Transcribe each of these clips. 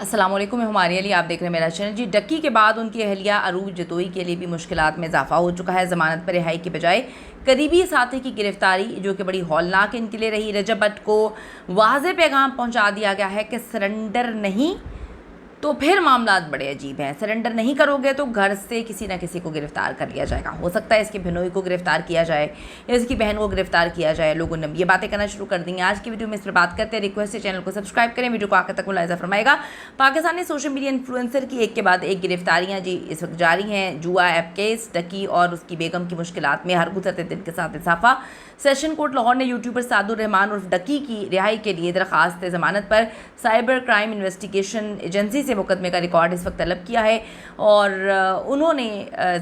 अस्सलाम वालेकुम, मैं हमारे अली, आप देख रहे हैं मेरा चैनल। जी, डक्की के बाद उनकी अहलिया अरूज जतोई के लिए भी मुश्किलात में इजाफा हो चुका है। ज़मानत पर रिहाई के बजाय करीबी साथी की गिरफ्तारी, जो कि बड़ी हौलनाक इनके लिए रही। रजब भट्ट को वाज़ेह पैगाम पहुंचा दिया गया है कि सरेंडर नहीं तो फिर मामला बड़े अजीब हैं। सरेंडर नहीं करोगे तो घर से किसी न किसी को गिरफ्तार कर लिया जाएगा। हो सकता है इसके बहनोई को गिरफ्तार किया जाए, इसकी बहन को गिरफ्तार किया जाए। लोगों ने ये बातें करना शुरू कर दी हैं। आज की वीडियो में इस पर बात करते हैं। रिक्वेस्ट है चैनल को सब्सक्राइब करें, वीडियो को आखिर तक मुलाहिजा फरमाएगा। पाकिस्तान में सोशल मीडिया इन्फ्लुएंसर की एक के बाद एक गिरफ्तारियाँ जी इस वक्त जारी हैं। जुआ ऐप केस, डक्की और उसकी बेगम की मुश्किलात में हर गुज़रते दिन के साथ इजाफा। सेशन कोर्ट लाहौर ने यूट्यूबर सादुर रहमान उर्फ डक्की की रिहाई के लिए दरख्वास्त ज़मानत पर साइबर क्राइम इन्वेस्टिगेशन एजेंसी से मुकदमे का रिकॉर्ड इस वक्त तलब किया है और उन्होंने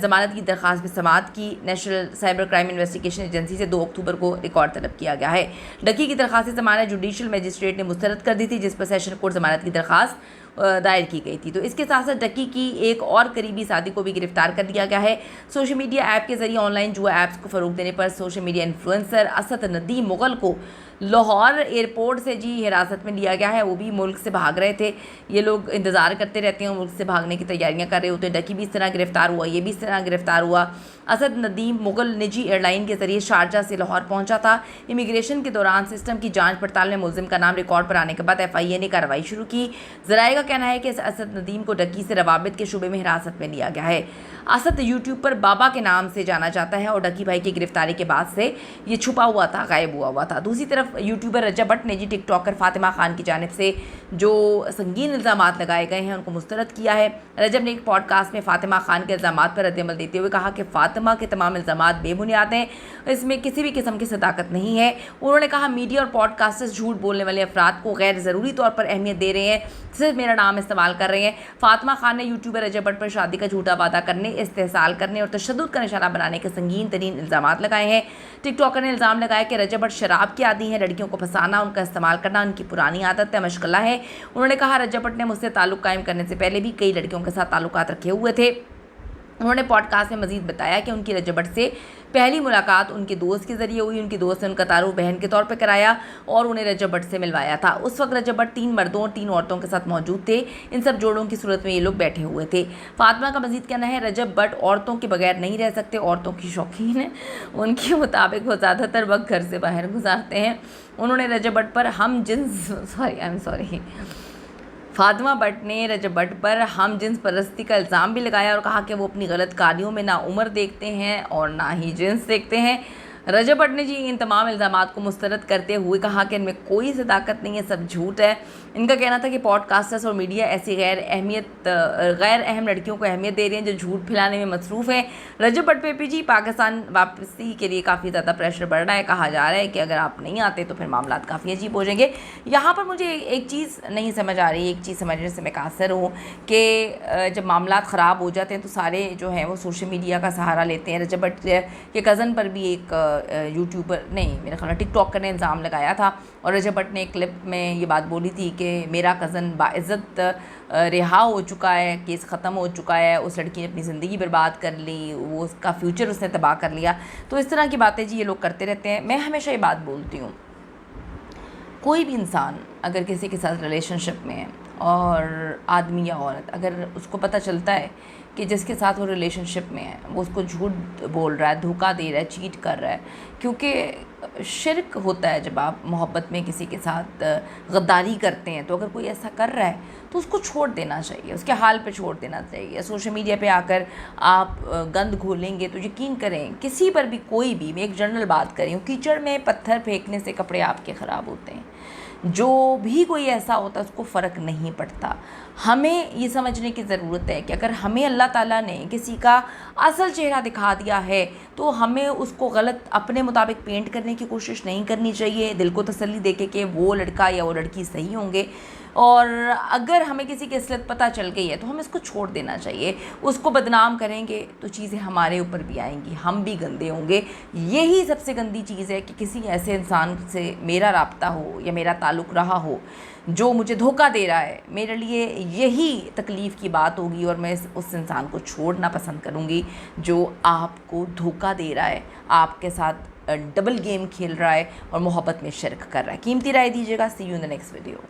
ज़मानत की दरख्वास्त पर समाअत की। National cyber crime investigation agency से 2 अक्टूबर को रिकॉर्ड तलब किया गया है। डक्की की दरख्वास्त ज़मानत जुडिशल मजिस्ट्रेट ने मुस्तरद कर दी थी, जिस पर सेशन कोर्ट ज़मानत की दरख्वास्त दायर की गई थी। तो इसके साथ साथ डक्की की एक और करीबी साथी को भी गिरफ्तार कर लिया गया है। सोशल मीडिया ऐप के जरिए ऑनलाइन जुआ ऐप्स को फ़रोग देने पर social media influencer Asad Nadeem Mughal को लाहौर एयरपोर्ट से जी हिरासत में लिया गया है। वो भी मुल्क से भाग रहे थे। ये लोग इंतज़ार करते रहते हैं, मुल्क से भागने की तैयारियां कर रहे होते हैं। डक्की भी इस तरह गिरफ्तार हुआ, ये भी इस तरह गिरफ्तार हुआ। असद नदीम मुगल निजी एयरलाइन के जरिए शारजा से लाहौर पहुंचा था। इमिग्रेशन के दौरान सिस्टम की जांच पड़ताल में मुलजिम का नाम रिकॉर्ड पर आने के बाद FIA ने कार्रवाई शुरू की। ज़राए का कहना है कि असद नदीम को डक्की से रवाबित के शुबे में हिरासत में लिया गया है। असद यूट्यूब पर बाबा के नाम से जाना जाता है और डक्की भाई की गिरफ्तारी के बाद से ये छुपा हुआ था, गायब हुआ था। दूसरी तरफ यूट्यूबर रजब भट्ट ने जी टिकटॉकर फातिमा खान की जानिब से जो संगीन इल्ज़ामात लगाए गए हैं उनको मुस्तरद किया है। रजब ने एक पॉडकास्ट में फातिमा खान के इल्ज़ामात पर रद्दअमल देते हुए कहा कि फातिमा के तमाम इल्ज़ामात बेबुनियाद हैं, इसमें किसी भी किस्म की सदाकत नहीं है। उन्होंने कहा मीडिया और पॉडकास्टर्स झूठ बोलने वाले अफराद को गैर ज़रूरी तौर पर अहमियत दे रहे हैं, सिर्फ मेरा नाम इस्तेमाल कर रहे हैं। फातिमा खान ने यूट्यूबर रजब भट्ट पर शादी का झूठा वादा करने, इस्तेहसाल करने और तशद्दुद का निशाना बनाने के संगीन तरीन इल्ज़ामात लगाए हैं। टिकटॉकर ने इल्ज़ाम लगाया कि रजब भट्ट शराब के आदी हैं, लड़कियों को फंसाना, उनका इस्तेमाल करना उनकी पुरानी आदत है, मशगला है। उन्होंने कहा रजब भट्ट ने मुझसे ताल्लुक़ कायम करने से पहले भी कई लड़कियों के साथ ताल्लुकात रखे हुए थे। उन्होंने पॉडकास्ट में मजीद बताया कि उनकी रजब भट्ट से पहली मुलाकात उनके दोस्त के ज़रिए हुई। उनकी दोस्त ने उनका तारुफ बहन के तौर पर कराया और उन्हें रजब भट्ट से मिलवाया था। उस वक्त रजब भट्ट 3 मर्दों और 3 औरतों के साथ मौजूद थे। इन सब जोड़ों की सूरत में ये लोग बैठे हुए थे। फातिमा का मजीद कहना है रजब भट्ट औरतों के बगैर नहीं रह सकते, औरतों की शौकीन है। उनके मुताबिक वो ज़्यादातर वक्त घर से बाहर गुजारते हैं। उन्होंने रजब भट्ट पर फातिमा भट्ट ने रजब भट्ट पर हम जिन्स परस्ती का इल्ज़ाम भी लगाया और कहा कि वो अपनी गलत कार्यों में ना उम्र देखते हैं और ना ही जिन्स देखते हैं। रजब भट्ट ने जी इन तमाम इल्ज़ामात को मुस्तरद करते हुए कहा कि इनमें कोई सदाकत नहीं है, सब झूठ है। इनका कहना था कि पॉडकास्टर्स और मीडिया ऐसी गैर अहम लड़कियों को अहमियत दे रही हैं जो झूठ फैलाने में मसरूफ़ हैं। रजब भट्ट पे भी जी पाकिस्तान वापसी के लिए काफ़ी ज़्यादा प्रेशर बढ़ रहा है। कहा जा रहा है कि अगर आप नहीं आते तो फिर मामला काफ़ी अजीब हो जाएंगे। यहाँ पर मुझे एक चीज़ नहीं समझ आ रही, एक चीज़ समझने से मैं कासर हूँ कि जब मामला ख़राब हो जाते हैं तो सारे जो हैं वो सोशल मीडिया का सहारा लेते हैं। रजब भट्ट के कज़न पर भी एक यूट्यूबर नहीं, मेरा ख्याल टिकटॉकर ने इल्ज़ाम लगाया था और रजब भट्ट ने एक क्लिप में ये बात बोली थी कि मेरा कज़न बाइज़्ज़त रिहा हो चुका है, केस ख़त्म हो चुका है, उस लड़की ने अपनी ज़िंदगी बर्बाद कर ली, वो उसका फ्यूचर उसने तबाह कर लिया। तो इस तरह की बातें जी ये लोग करते रहते हैं। मैं हमेशा ये बात बोलती हूँ, कोई भी इंसान अगर किसी के साथ रिलेशनशिप में है और आदमी या औरत अगर उसको पता चलता है कि जिसके साथ वो रिलेशनशिप में है वो उसको झूठ बोल रहा है, धोखा दे रहा है, चीट कर रहा है, क्योंकि शिर्क होता है जब आप मोहब्बत में किसी के साथ गद्दारी करते हैं। तो अगर कोई ऐसा कर रहा है तो उसको छोड़ देना चाहिए, उसके हाल पे छोड़ देना चाहिए। सोशल मीडिया पे आकर आप गंद घोलेंगे तो यकीन करें किसी पर भी, कोई भी, मैं एक जनरल बात करी हूँ, कीचड़ में पत्थर फेंकने से कपड़े आपके ख़राब होते हैं। जो भी कोई ऐसा होता है उसको फ़र्क नहीं पड़ता। हमें ये समझने की ज़रूरत है कि अगर हमें अल्लाह ताला ने किसी का असल चेहरा दिखा दिया है तो हमें उसको गलत अपने मुताबिक पेंट करने की कोशिश नहीं करनी चाहिए। दिल को तसल्ली देके कि वो लड़का या वो लड़की सही होंगे, और अगर हमें किसी की असलियत पता चल गई है तो हमें इसको छोड़ देना चाहिए। उसको बदनाम करेंगे तो चीज़ें हमारे ऊपर भी आएंगी, हम भी गंदे होंगे। यही सबसे गंदी चीज़ है कि किसी ऐसे इंसान से मेरा राब्ता हो या मेरा ताल्लुक़ रहा हो जो मुझे धोखा दे रहा है। मेरे लिए यही तकलीफ़ की बात होगी और मैं उस इंसान को छोड़ना पसंद करूँगी जो आपको धोखा दे रहा है, आपके साथ डबल गेम खेल रहा है और मोहब्बत में शिरक कर रहा है। कीमती राय दीजिएगा। See you in the next video.